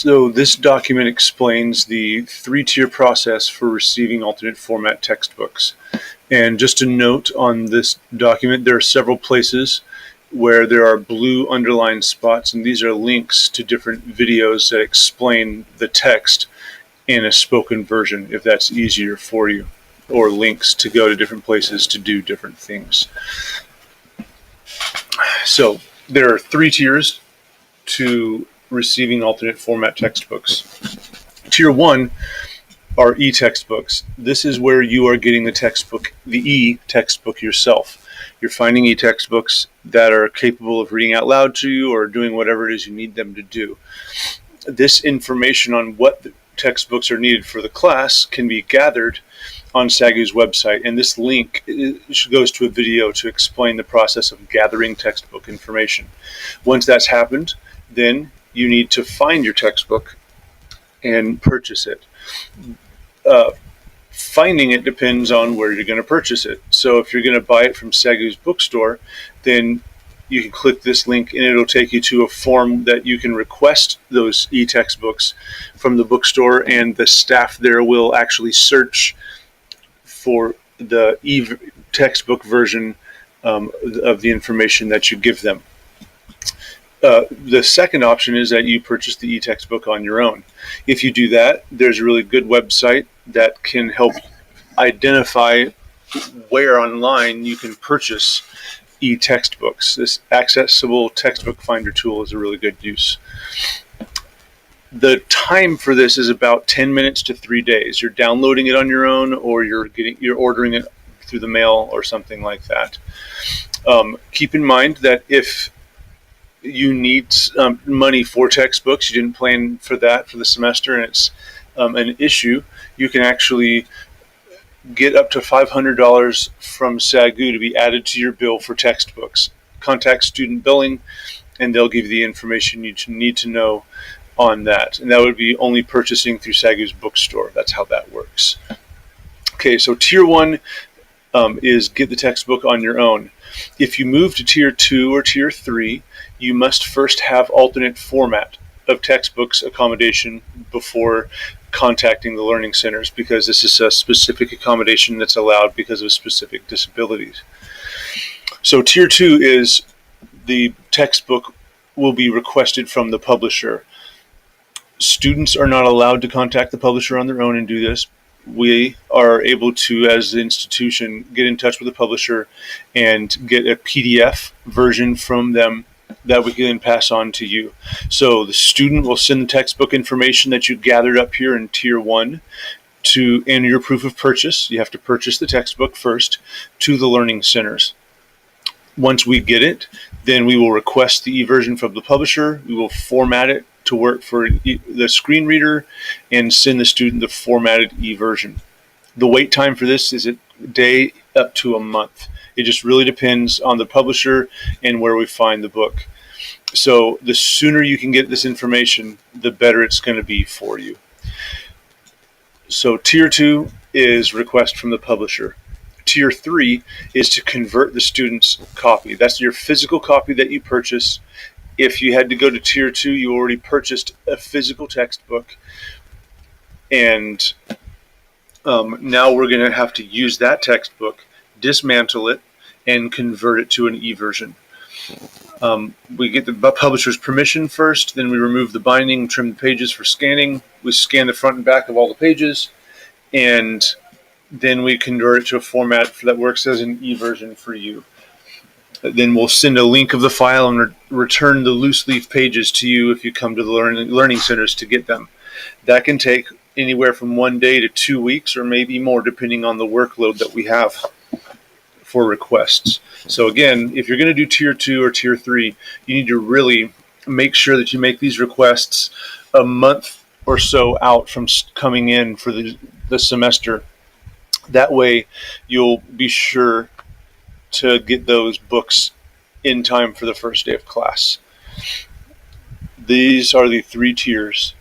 So this document explains the three-tier process for receiving alternate format textbooks. And just a note on this document, there are several places where there are blue underlined spots, and these are links to different videos that explain the text in a spoken version, if that's easier for you, or links to go to different places to do different things. So there are three tiers to receiving alternate format textbooks. Tier 1 are e-textbooks. This is where you are getting the textbook, the e-textbook yourself. You're finding e-textbooks that are capable of reading out loud to you or doing whatever it is you need them to do. This information on what the textbooks are needed for the class can be gathered on SAGU's website, and this link goes to a video to explain the process of gathering textbook information. Once that's happened, then you need to find your textbook and purchase it. Finding it depends on where you're going to purchase it. So if you're going to buy it from SAGU's bookstore, then you can click this link and it'll take you to a form that you can request those e-textbooks from the bookstore, and the staff there will actually search for the e-textbook version of the information that you give them. The second option is that you purchase the e-textbook on your own. If you do that, there's a really good website that can help identify where online you can purchase e-textbooks. This accessible textbook finder tool is a really good use. The time for this is about 10 minutes to 3 days. You're downloading it on your own, or you're ordering it through the mail or something like that. Keep in mind that if you need money for textbooks, you didn't plan for that for the semester, and it's an issue, you can actually get up to $500 from SAGU to be added to your bill for textbooks. Contact student billing, and they'll give you the information you need to know on that. And that would be only purchasing through SAGU's bookstore. That's how that works. Okay, so Tier 1 is get the textbook on your own. If you move to Tier 2 or Tier 3, you must first have alternate format of textbooks accommodation before contacting the learning centers, because this is a specific accommodation that's allowed because of specific disabilities. So Tier 2 is the textbook will be requested from the publisher. Students are not allowed to contact the publisher on their own and do this. We are able to, as the institution, get in touch with the publisher and get a PDF version from them that we can then pass on to you. So the student will send the textbook information that you gathered up here in Tier 1 to enter your proof of purchase. You have to purchase the textbook first to the learning centers. Once we get it, then we will request the e-version from the publisher. We will format it to work for the screen reader and send the student the formatted e-version. The wait time for this is a day up to a month. It just really depends on the publisher and where we find the book. So the sooner you can get this information, the better it's going to be for you. So Tier 2 is request from the publisher. Tier 3 is to convert the student's copy. That's your physical copy that you purchase. If you had to go to Tier 2, you already purchased a physical textbook, and now we're going to have to use that textbook, dismantle it, and convert it to an e-version. We get the publisher's permission first, then we remove the binding, trim the pages for scanning. We scan the front and back of all the pages, and then we convert it to a format that works as an e-version for you. Then we'll send a link of the file and return the loose leaf pages to you if you come to the learning centers to get them. That can take anywhere from 1 day to 2 weeks, or maybe more, depending on the workload that we have for requests. So again, if you're going to do Tier 2 or Tier 3, you need to really make sure that you make these requests a month or so out from coming in for the semester. That way you'll be sure to get those books in time for the first day of class. These are the three tiers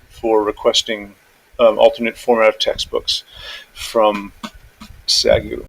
for requesting alternate format of textbooks from SAGU.